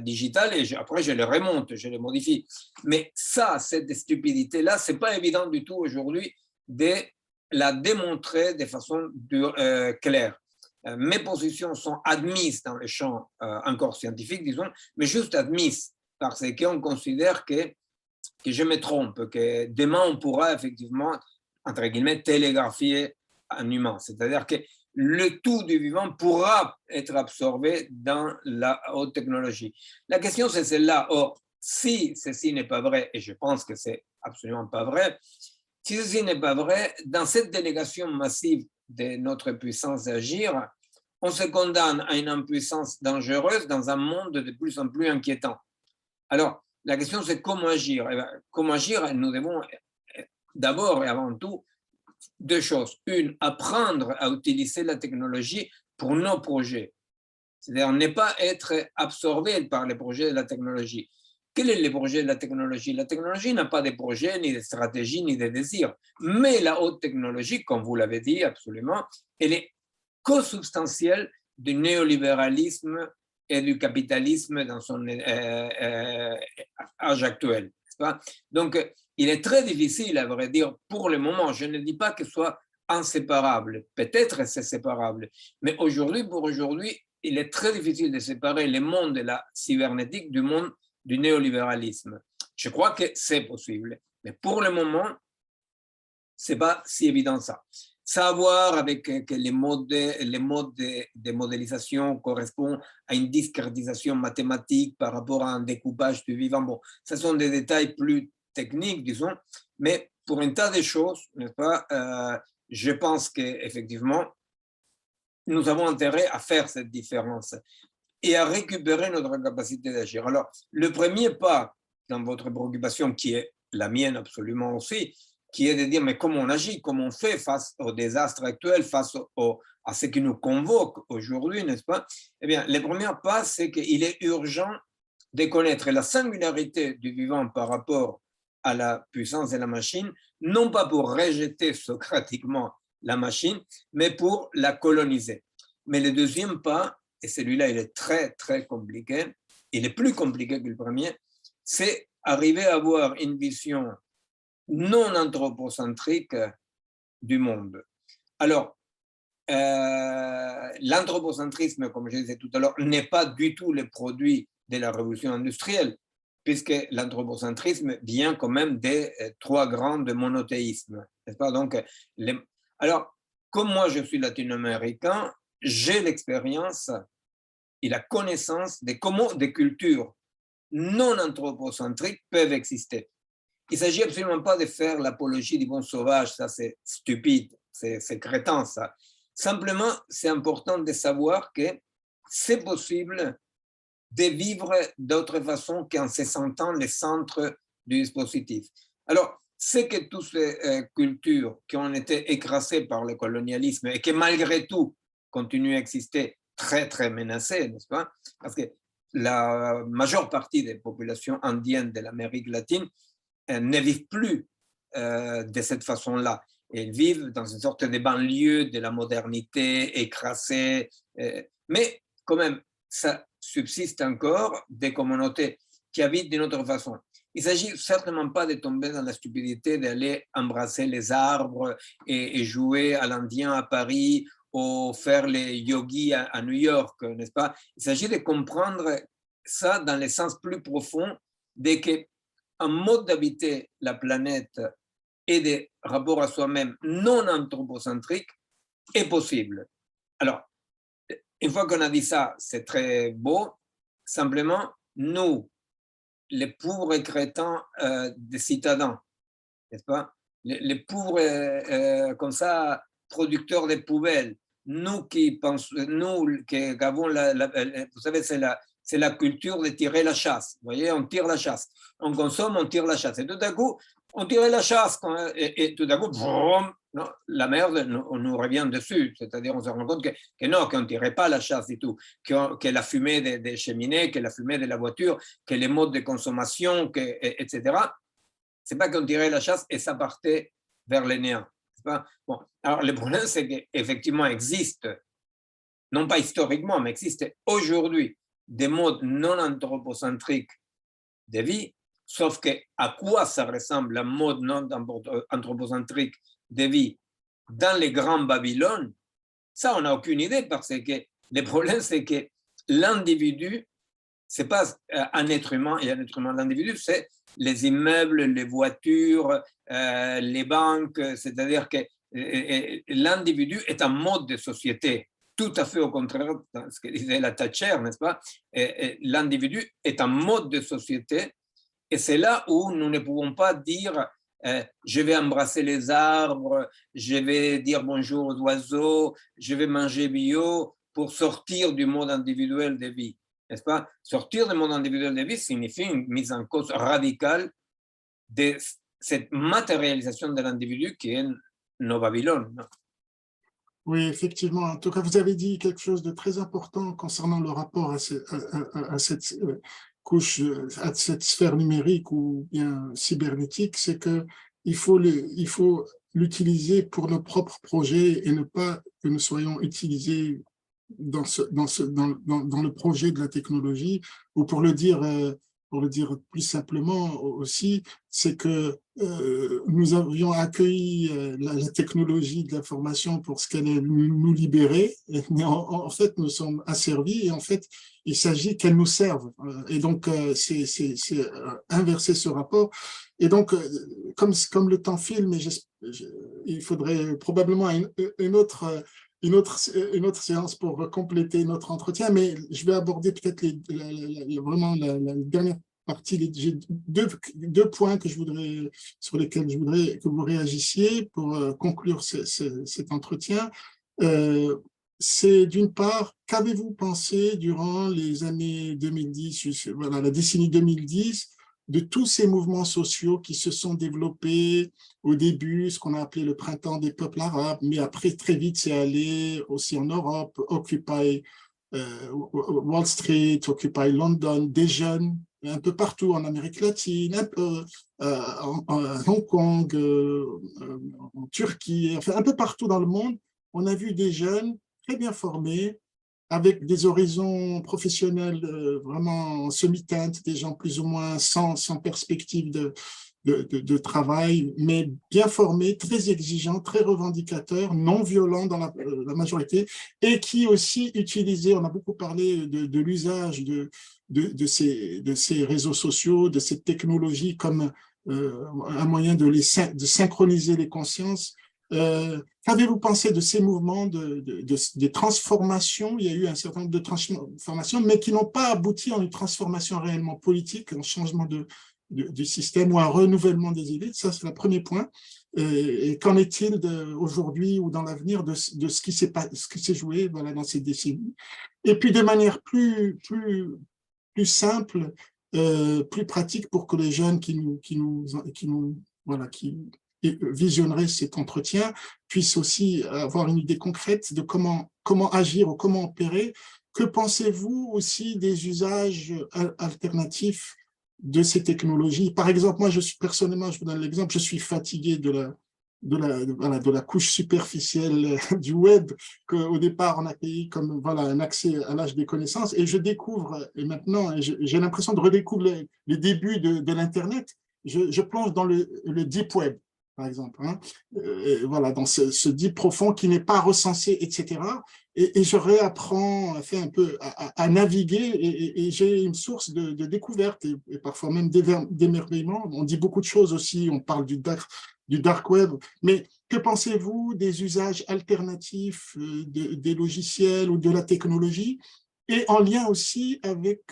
digital et après je le remonte, je le modifie. Mais ça, cette stupidité-là, ce n'est pas évident du tout aujourd'hui de la démontrer de façon claire. Mes positions sont admises dans le champ encore scientifique, disons, mais juste admises parce qu'on considère que je me trompe, que demain on pourra effectivement, entre guillemets, télégraphier un humain. C'est-à-dire que le tout du vivant pourra être absorbé dans la haute technologie. La question, c'est celle-là. Or, si ceci n'est pas vrai, et je pense que c'est absolument pas vrai, si ceci n'est pas vrai, dans cette délégation massive de notre puissance d'agir, on se condamne à une impuissance dangereuse dans un monde de plus en plus inquiétant. Alors, la question, c'est comment agir. Comment agir? Nous devons d'abord et avant tout deux choses. Une, apprendre à utiliser la technologie pour nos projets. C'est-à-dire ne pas être absorbé par les projets de la technologie. Quel est le projet de la technologie? La technologie n'a pas de projet, ni de stratégie, ni de désir. Mais la haute technologie, comme vous l'avez dit absolument, elle est consubstantielle du néolibéralisme et du capitalisme dans son âge actuel. Pas? Donc, il est très difficile, à vrai dire, pour le moment. Je ne dis pas que ce soit inséparable. Peut-être c'est séparable. Mais aujourd'hui, pour aujourd'hui, il est très difficile de séparer le monde de la cybernétique du monde du néolibéralisme. Je crois que c'est possible. Mais pour le moment, ce n'est pas si évident ça. Savoir avec que les modes de modélisation correspondent à une discrétisation mathématique par rapport à un découpage du vivant. Bon, ce sont des détails plus techniques, disons, mais pour un tas de choses, n'est-ce pas, je pense qu'effectivement, nous avons intérêt à faire cette différence et à récupérer notre capacité d'agir. Alors, le premier pas dans votre préoccupation, qui est la mienne absolument aussi, qui est de dire, mais comment on agit, comment on fait face au désastre actuel, face à ce qui nous convoque aujourd'hui, n'est-ce pas? Eh bien, le premier pas, c'est qu'il est urgent de connaître la singularité du vivant par rapport à la puissance de la machine, non pas pour rejeter socratiquement la machine, mais pour la coloniser. Mais le deuxième pas, et celui-là, il est très, très compliqué, il est plus compliqué que le premier, c'est arriver à avoir une vision non anthropocentrique du monde. Alors, l'anthropocentrisme, comme je disais tout à l'heure, n'est pas du tout le produit de la révolution industrielle, puisque l'anthropocentrisme vient quand même des trois grands monothéismes, n'est-ce pas? Donc, alors, comme moi je suis latino-américain, j'ai l'expérience et la connaissance de comment des cultures non anthropocentriques peuvent exister. Il ne s'agit absolument pas de faire l'apologie du bon sauvage, ça c'est stupide, c'est crétin ça. Simplement, c'est important de savoir que c'est possible de vivre d'autre façon qu'en se sentant le centre du dispositif. Alors, c'est que toutes ces cultures qui ont été écrasées par le colonialisme et qui malgré tout continuent à exister très, très menacées, n'est-ce pas? Parce que la majeure partie des populations indiennes de l'Amérique latine ne vivent plus de cette façon-là. Ils vivent dans une sorte de banlieue de la modernité, écrasée. Mais quand même, ça subsiste encore des communautés qui habitent d'une autre façon. Il ne s'agit certainement pas de tomber dans la stupidité d'aller embrasser les arbres et jouer à l'Indien à Paris ou faire les yogis à New York, n'est-ce pas? Il s'agit de comprendre ça dans le sens plus profond de qu'un mode d'habiter la planète et des rapports à soi-même non anthropocentriques est possible. Alors, une fois qu'on a dit ça, c'est très beau. Simplement, nous, les pauvres crétins des citadins, n'est-ce pas? Les pauvres, comme ça, producteurs de poubelles. Nous qui pensons, nous qui avons vous savez, c'est la culture de tirer la chasse. Vous voyez, on tire la chasse. On consomme, on tire la chasse. Et tout à coup, on tire la chasse. Et tout à coup, boum, non, la merde nous revient dessus. C'est-à-dire, on se rend compte que non, qu'on ne tirait pas la chasse du tout. Que la fumée des cheminées, que la fumée de la voiture, que les modes de consommation, etc. C'est pas qu'on tirait la chasse et ça partait vers les néants. Bon, alors le problème, c'est qu'effectivement, existe, non pas historiquement, mais existe aujourd'hui des modes non anthropocentriques de vie, sauf que à quoi ça ressemble un mode non anthropocentrique de vie dans les grands Babylone, ça, on n'a aucune idée, parce que le problème, c'est que l'individu, c'est pas un être humain et un être humain. L'individu, c'est les immeubles, les voitures, les banques, c'est-à-dire que l'individu est un mode de société, tout à fait au contraire de ce que disait la Thatcher, n'est-ce pas? L'individu est un mode de société, et c'est là où nous ne pouvons pas dire je vais embrasser les arbres, je vais dire bonjour aux oiseaux, je vais manger bio pour sortir du mode individuel de vie. N'est-ce pas? Sortir du monde individuel de vie signifie une mise en cause radicale de cette matérialisation de l'individu qui est nos Babylone. Oui, effectivement. En tout cas, vous avez dit quelque chose de très important concernant le rapport à cette couche, à cette sphère numérique ou bien cybernétique, c'est qu'il faut l'utiliser pour nos propres projets et ne pas que nous soyons utilisés dans le projet de la technologie, ou pour le dire plus simplement aussi, c'est que nous avions accueilli la technologie de l'information pour ce qu'elle est nous libérer, mais en fait, nous sommes asservis, et en fait, il s'agit qu'elle nous serve. Et donc, c'est inverser ce rapport. Et donc, comme le temps file, mais il faudrait probablement une autre séance pour compléter notre entretien, mais je vais aborder peut-être vraiment la dernière partie. J'ai deux points sur lesquels je voudrais que vous réagissiez pour conclure cet entretien. C'est d'une part, qu'avez-vous pensé durant les années 2010, voilà, la décennie 2010, de tous ces mouvements sociaux qui se sont développés au début, ce qu'on a appelé le printemps des peuples arabes, mais après, très vite, c'est allé aussi en Europe, Occupy Wall Street, Occupy London, des jeunes, un peu partout en Amérique latine, un peu en Hong Kong, en Turquie, enfin, un peu partout dans le monde, on a vu des jeunes très bien formés, avec des horizons professionnels vraiment semi-teintes, des gens plus ou moins sans perspective de travail, mais bien formés, très exigeants, très revendicateurs, non violents dans la majorité, et qui aussi utilisaient, on a beaucoup parlé de l'usage de ces réseaux sociaux, de cette technologie comme un moyen de synchroniser les consciences. Qu'avez-vous pensé de ces mouvements, des transformations? Il y a eu un certain nombre de transformations, mais qui n'ont pas abouti en une transformation réellement politique, un changement du système ou un renouvellement des élites. Ça, c'est le premier point. Et qu'en est-il aujourd'hui ou dans l'avenir de ce qui s'est joué, voilà, dans ces décennies? Et puis, de manière plus simple, plus pratique, pour que les jeunes qui visionneraient cet entretien puissent aussi avoir une idée concrète de comment agir ou comment opérer. Que pensez-vous aussi des usages alternatifs de ces technologies? Par exemple, moi, personnellement, je vous donne l'exemple, je suis fatigué de voilà, de la couche superficielle du web qu'au départ on accueillit comme voilà, un accès à l'âge des connaissances. Et je découvre, et maintenant j'ai l'impression de redécouvrir les débuts de l'Internet. Je plonge dans le deep web, par exemple. Hein. Voilà, dans ce deep profond qui n'est pas recensé, etc. Et je réapprends un peu à naviguer et j'ai une source de découverte et parfois même d'émerveillement. On dit beaucoup de choses aussi, on parle du dark web, mais que pensez-vous des usages alternatifs des logiciels ou de la technologie et en lien aussi avec,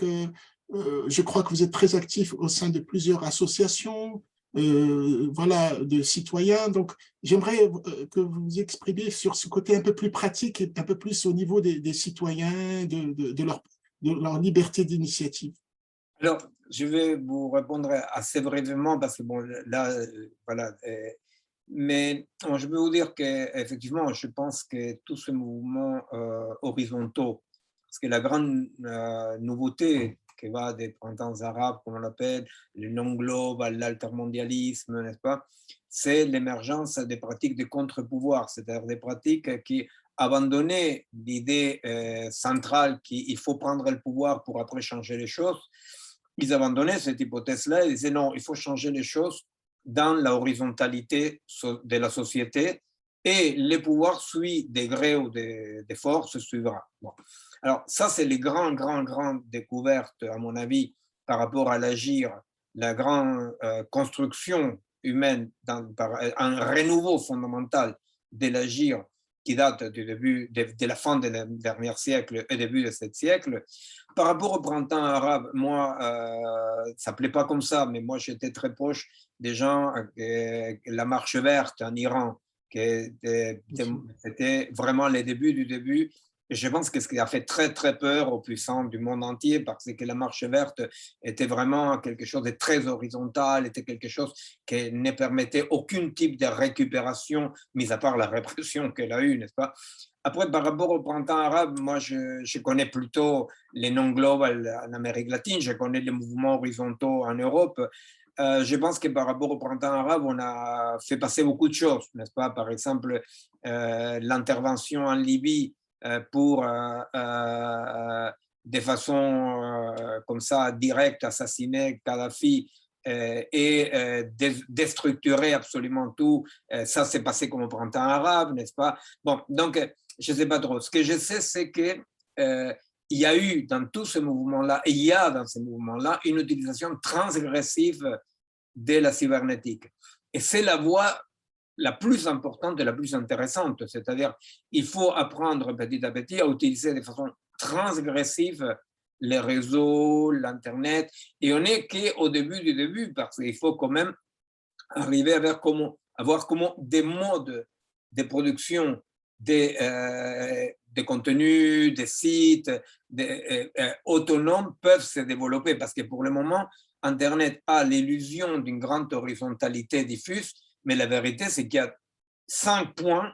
je crois que vous êtes très actif au sein de plusieurs associations, voilà, de citoyens. Donc, j'aimerais que vous vous exprimiez sur ce côté un peu plus pratique et un peu plus au niveau des citoyens, de leur liberté d'initiative. Alors, je vais vous répondre assez brièvement parce que, bon, là, voilà. Mais bon, je peux vous dire qu'effectivement, je pense que tous ces mouvements horizontaux, parce que la grande nouveauté qui va des printemps arabes, comme on l'appelle, le non-global, l'altermondialisme, n'est-ce pas, c'est l'émergence des pratiques de contre-pouvoir, c'est-à-dire des pratiques qui abandonnaient l'idée centrale qu'il faut prendre le pouvoir pour après changer les choses. Ils abandonnaient cette hypothèse-là et disaient non, il faut changer les choses dans la horizontalité de la société et les pouvoirs suivent des grés ou des forces suivra. Bon. Alors ça, c'est les grandes découvertes, à mon avis, par rapport à l'agir, la grande construction humaine, par un renouveau fondamental de l'agir qui date du début, de la fin du dernier siècle et début de ce siècle. Par rapport au printemps arabe, moi, ça ne plaît pas comme ça, mais moi j'étais très proche des gens, la marche verte en Iran, c'était vraiment les débuts du début. Et je pense que ce qui a fait très peur aux puissants du monde entier, parce que la marche verte était vraiment quelque chose de très horizontal, était quelque chose qui ne permettait aucun type de récupération, mis à part la répression qu'elle a eue, n'est-ce pas? Après, par rapport au printemps arabe, moi, je connais plutôt les non-global en Amérique latine, je connais les mouvements horizontaux en Europe. Je pense que par rapport au printemps arabe, on a fait passer beaucoup de choses, n'est-ce pas? Par exemple, l'intervention en Libye pour, de façon comme ça, directe, assassiner Kadhafi et déstructurer absolument tout. Ça s'est passé comme au printemps arabe, n'est-ce pas? Bon, donc, je ne sais pas trop. Ce que je sais, c'est que il y a eu dans tous ces mouvements-là, et il y a dans ces mouvements-là, une utilisation transgressive de la cybernétique. Et c'est la voie la plus importante et la plus intéressante. C'est-à-dire, il faut apprendre petit à petit à utiliser de façon transgressive les réseaux, l'Internet. Et on n'est qu'au début du début, parce qu'il faut quand même arriver à voir comment des modes de production des contenus, des sites autonomes peuvent se développer. Parce que pour le moment, Internet a l'illusion d'une grande horizontalité diffuse, mais la vérité, c'est qu'il y a 5 points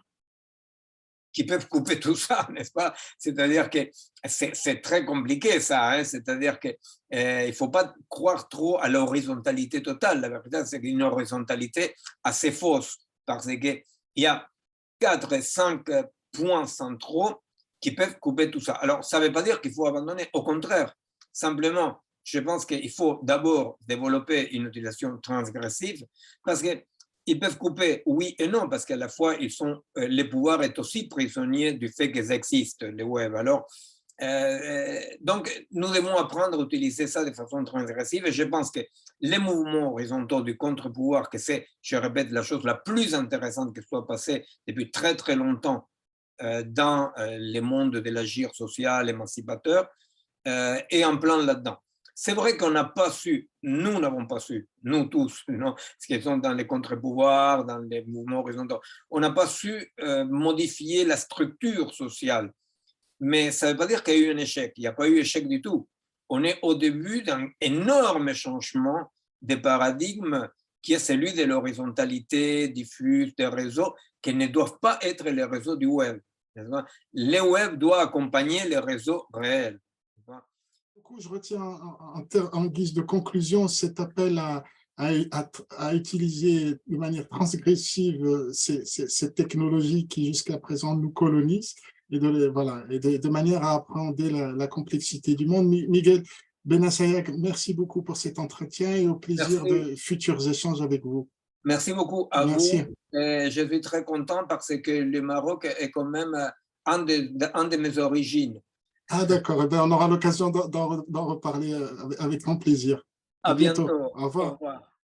qui peuvent couper tout ça, n'est-ce pas? C'est-à-dire que c'est très compliqué ça, hein? C'est-à-dire qu'il ne faut pas croire trop à l'horizontalité totale. La vérité, c'est qu'une horizontalité assez fausse, parce qu'il y a 4 et 5 points centraux qui peuvent couper tout ça. Alors, ça ne veut pas dire qu'il faut abandonner, au contraire, simplement, je pense qu'il faut d'abord développer une utilisation transgressive, parce que ils peuvent couper oui et non, parce qu'à la fois, les pouvoirs sont aussi prisonniers du fait qu'ils existent, les web. Alors, donc, nous devons apprendre à utiliser ça de façon transgressive. Et je pense que les mouvements horizontaux du contre-pouvoir, que c'est, je répète, la chose la plus intéressante qui soit passée depuis très longtemps dans les mondes de l'agir social émancipateur, est en plein là-dedans. C'est vrai qu'on n'a pas su, nous n'avons pas su, nous tous, non, ce qui sont dans les contre-pouvoirs, dans les mouvements horizontaux, on n'a pas su modifier la structure sociale. Mais ça ne veut pas dire qu'il y a eu un échec. Il n'y a pas eu échec du tout. On est au début d'un énorme changement de paradigme qui est celui de l'horizontalité diffuse des réseaux qui ne doivent pas être les réseaux du web. Les web doivent accompagner les réseaux réels. Je retiens en guise de conclusion cet appel à utiliser de manière transgressive ces technologies qui jusqu'à présent nous colonisent et de manière à appréhender la complexité du monde. Miguel Benassayag, merci beaucoup pour cet entretien et au plaisir Merci. de futurs échanges avec vous. Merci beaucoup à Merci. vous. Et je suis très content parce que le Maroc est quand même un de mes origines. Ah d'accord, eh bien, on aura l'occasion d'en reparler avec grand plaisir. À À bientôt. bientôt. Au Au revoir. revoir.